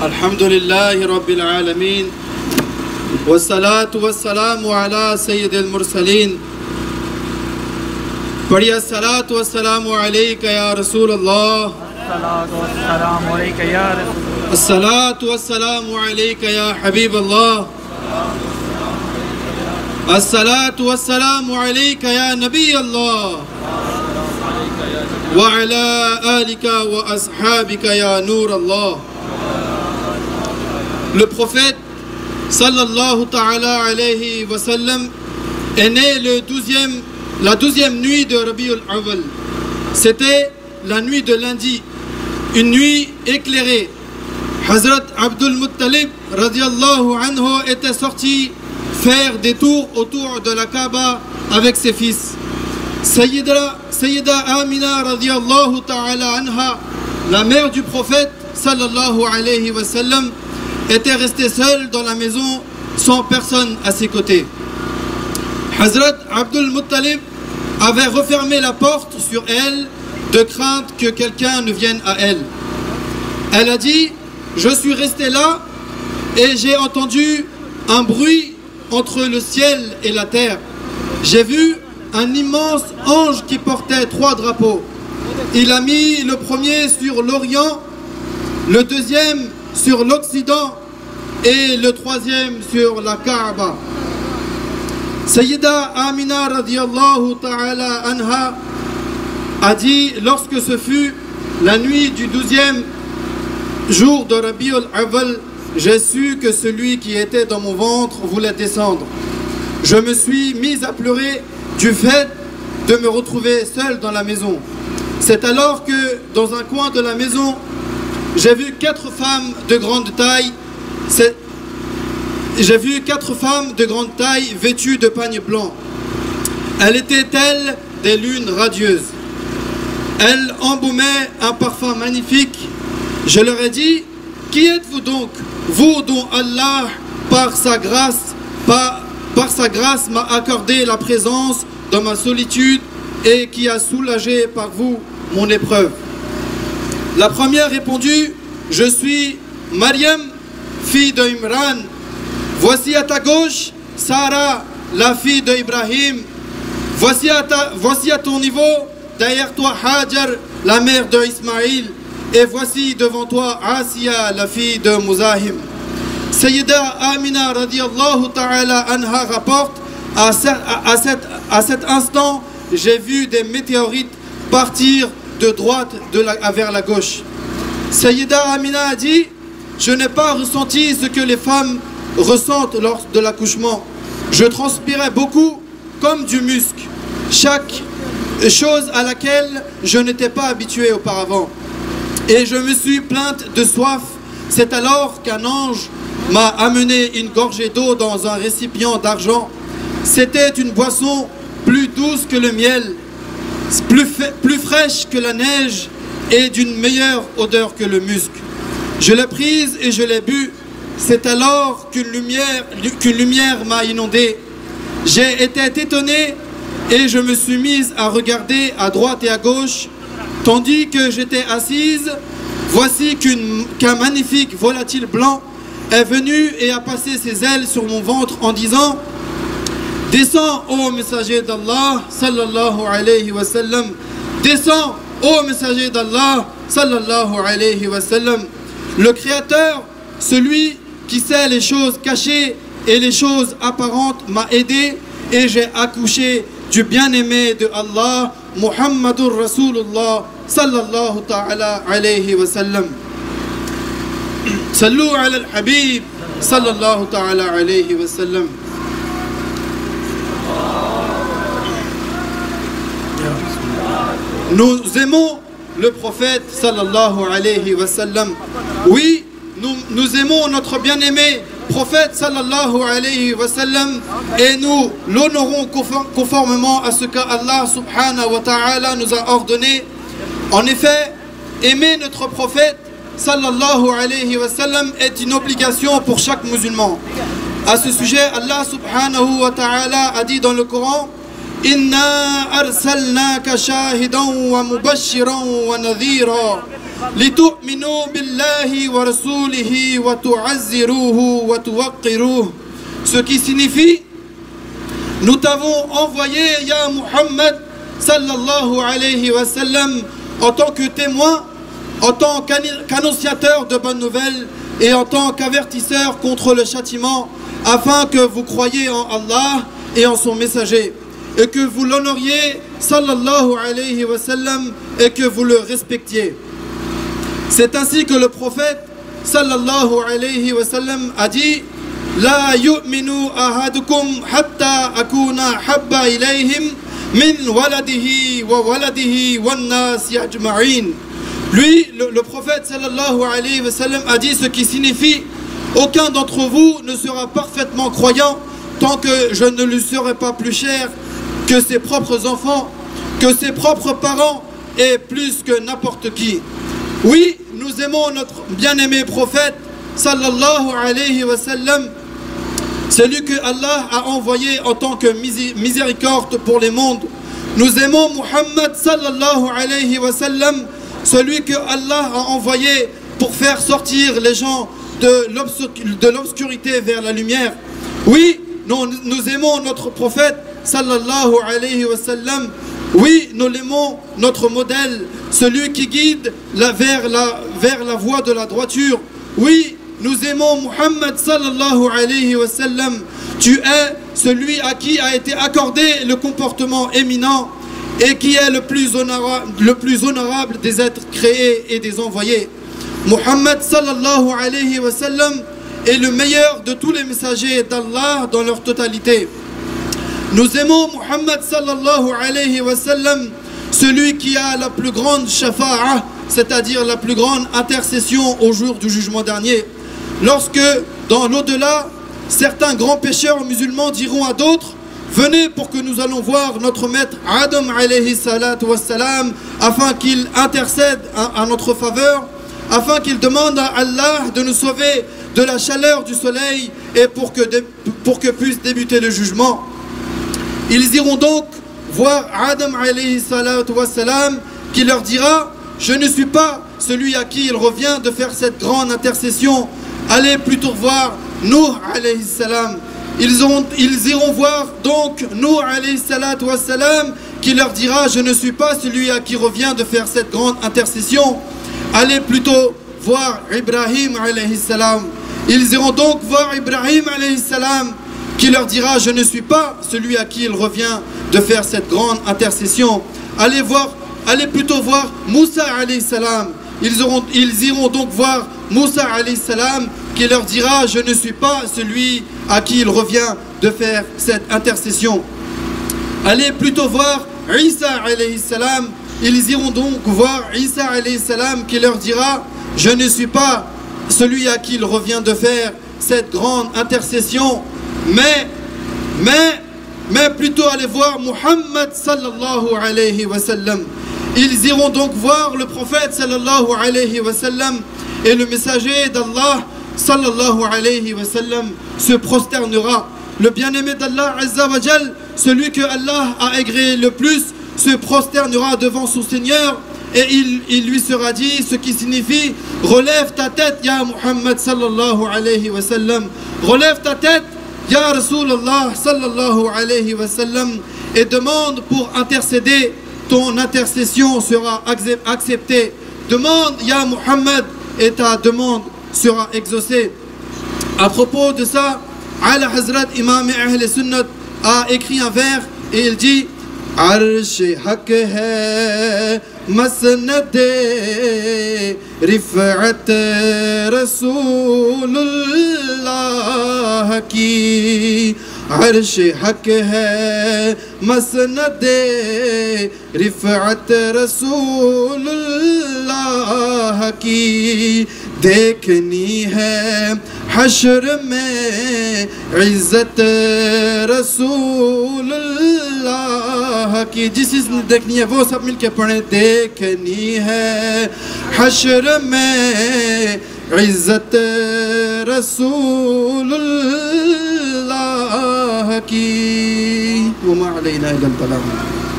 Alhamdulillahi Rabbil Alameen. Wassalatu wassalamu ala Sayyid al-Mursaleen. Padiya salatu wassalamu alayka ya Rasulallah. As-salatu wassalamu alayka ya Habib Allah. As-salatu wassalamu alayka ya Nabi Allah. Wa ala alika wa ashabika ya Nur Allah. Le prophète sallallahu ta'ala alayhi wa sallam est né la 12e nuit de Rabiul Awwal. C'était la nuit de lundi, une nuit éclairée. Hazrat Abdul Muttalib radiallahu anhu était sorti faire des tours autour de la Kaaba avec ses fils. Sayyida Amina radiallahu ta'ala anha, la mère du prophète sallallahu alayhi wa sallam, était restée seule dans la maison sans personne à ses côtés. Hazrat Abdul Muttalib avait refermé la porte sur elle de crainte que quelqu'un ne vienne à elle. Elle a dit: je suis restée là et j'ai entendu un bruit entre le ciel et la terre. J'ai vu un immense ange qui portait 3 drapeaux. Il a mis le premier sur l'Orient, le deuxième sur l'Occident et le 3e sur la Kaaba. Sayyida Amina radiallahu ta'ala anha a dit: lorsque ce fut la nuit du 12e jour de Rabiul Awwal, j'ai su que celui qui était dans mon ventre voulait descendre. Je me suis mise à pleurer du fait de me retrouver seule dans la maison. C'est alors que dans un coin de la maison, j'ai vu 4 femmes de grande taille. J'ai vu 4 femmes de grande taille vêtues de pagne blanc. Elles étaient telles des lunes radieuses. Elles embaumaient un parfum magnifique. Je leur ai dit: qui êtes-vous donc, vous dont Allah, par sa grâce m'a accordé la présence dans ma solitude et qui a soulagé par vous mon épreuve? La première répondit: je suis Mariam, fille d'Imran. Voici à ta gauche Sarah, la fille d'Ibrahim. Voici à ton niveau, derrière toi Hajar, la mère d'Ismaïl. Et voici devant toi Asiya, la fille de Muzahim. Sayyida Amina radiallahu ta'ala anha rapporte: à cet instant, j'ai vu des météorites partir de droite vers la gauche. Sayyida Amina a dit: je n'ai pas ressenti ce que les femmes ressentent lors de l'accouchement. Je transpirais beaucoup comme du musc, chaque chose à laquelle je n'étais pas habitué auparavant. Et je me suis plainte de soif. C'est alors qu'un ange m'a amené une gorgée d'eau dans un récipient d'argent. C'était une boisson plus douce que le miel, plus fraîche que la neige et d'une meilleure odeur que le musc. Je l'ai prise et je l'ai bu. C'est alors qu'une lumière m'a inondé. J'ai été étonné et je me suis mise à regarder à droite et à gauche. Tandis que j'étais assise, voici qu'un magnifique volatile blanc est venu et a passé ses ailes sur mon ventre en disant: descends, ô messager d'Allah, sallallahu alayhi wa sallam. Descends, ô messager d'Allah, sallallahu alayhi wa sallam. Le Créateur, celui qui sait les choses cachées et les choses apparentes, m'a aidé et j'ai accouché du bien-aimé de Allah, Muhammadur Rasulullah, sallallahu ta'ala alayhi wa sallam. Sallu ala al-Habib, sallallahu ta'ala alayhi wa sallam. Nous aimons le prophète sallallahu alayhi wa sallam. Oui, nous aimons notre bien-aimé prophète sallallahu alayhi wa sallam et nous l'honorons conformément à ce qu'Allah subhanahu wa ta'ala nous a ordonné. En effet, aimer notre prophète sallallahu alayhi wa sallam est une obligation pour chaque musulman. À ce sujet, Allah subhanahu wa ta'ala a dit dans le Coran: Inna arsalnaka shahidan wa mubashiran wa nadhira لتؤمنوا بالله ورسوله وتعزروه وتوقروه. Ce qui signifie, nous t'avons envoyé, ya Muhammad sallallahu alayhi wa sallam, en tant que témoin, en tant qu'annonciateur de bonnes nouvelles et en tant qu'avertisseur contre le châtiment, afin que vous croyiez en Allah et en son messager, et que vous l'honoriez sallallahu alayhi wa sallam et que vous le respectiez. C'est ainsi que le prophète sallallahu alayhi wa sallam a dit: La yu'minu ahadukum hatta akuna habba ilayhim min waladihi wa waladihi wan nasi ajma'in. Lui, le prophète sallallahu alayhi wa sallam a dit ce qui signifie: aucun d'entre vous ne sera parfaitement croyant tant que je ne lui serai pas plus cher que ses propres enfants, que ses propres parents et plus que n'importe qui. Oui, nous aimons notre bien-aimé prophète sallallahu alayhi wa sallam, celui que Allah a envoyé en tant que miséricorde pour les mondes. Nous aimons Muhammad sallallahu alayhi wa sallam, celui que Allah a envoyé pour faire sortir les gens de l'obscurité vers la lumière. Oui, nous aimons notre prophète sallallahu alayhi wa sallam. Oui, nous l'aimons, notre modèle, celui qui guide vers la voie de la droiture. Oui, nous aimons Muhammad sallallahu alayhi wa sallam. Tu es celui à qui a été accordé le comportement éminent et qui est le plus honorable des êtres créés et des envoyés. Muhammad sallallahu alayhi wa sallam est le meilleur de tous les messagers d'Allah dans leur totalité. Nous aimons Muhammad sallallahu alayhi wa sallam, celui qui a la plus grande shafa'a, c'est-à-dire la plus grande intercession au jour du jugement dernier. Lorsque, dans l'au-delà, certains grands pécheurs musulmans diront à d'autres: venez pour que nous allons voir notre maître Adam alayhi salatu wassalam, afin qu'il intercède à notre faveur, afin qu'il demande à Allah de nous sauver de la chaleur du soleil et pour que puisse débuter le jugement. Ils iront donc voir Adam alayhi salatu wassalam, qui leur dira: je ne suis pas celui à qui il revient de faire cette grande intercession. Allez plutôt voir Nuh alayhi salam. Ils iront voir donc Nuh alayhi salatu wassalam, qui leur dira: je ne suis pas celui à qui revient de faire cette grande intercession. Allez plutôt voir Ibrahim alayhi salam. Ils iront donc voir Ibrahim alayhi salam, qui leur dira: je ne suis pas celui à qui il revient de faire cette grande intercession. Allez plutôt voir Moussa alayhi salam. Ils iront donc voir Moussa alayhi salam, qui leur dira: je ne suis pas celui à qui il revient de faire cette intercession. Allez plutôt voir Isa alayhi salam. Ils iront donc voir Isa alayhi salam, qui leur dira: je ne suis pas celui à qui il revient de faire cette grande intercession, mais plutôt aller voir Muhammad sallallahu alayhi wa sallam. Ils iront donc voir le prophète sallallahu alayhi wa sallam, et le messager d'Allah sallallahu alayhi wa sallam se prosternera. Le bien-aimé d'Allah azza wa jal, celui que Allah a agréé le plus, se prosternera devant son Seigneur, et il lui sera dit, ce qui signifie: relève ta tête ya Muhammad sallallahu alayhi wa sallam, relève ta tête ya Rasulallah sallallahu alayhi wa sallam, et demande pour intercéder. Ton intercession sera acceptée. Demande ya Muhammad et ta demande sera exaucée. À propos de ça, Ala Hazrat Imam Ahl Sunnat a écrit un vers et il dit: Arsh haq hai masnad rif'at Rasulullah ki. Arsh haq hai masnad rif'at Rasulullah ki. देखनी है हश्र में इज्जत रसूलुल्लाह की. जिसने देखनी है वो सब मिलके पढ़े. देखनी है हश्र में इज्जत रसूलुल्लाह की. वमा अलैना इल्लल बलाग.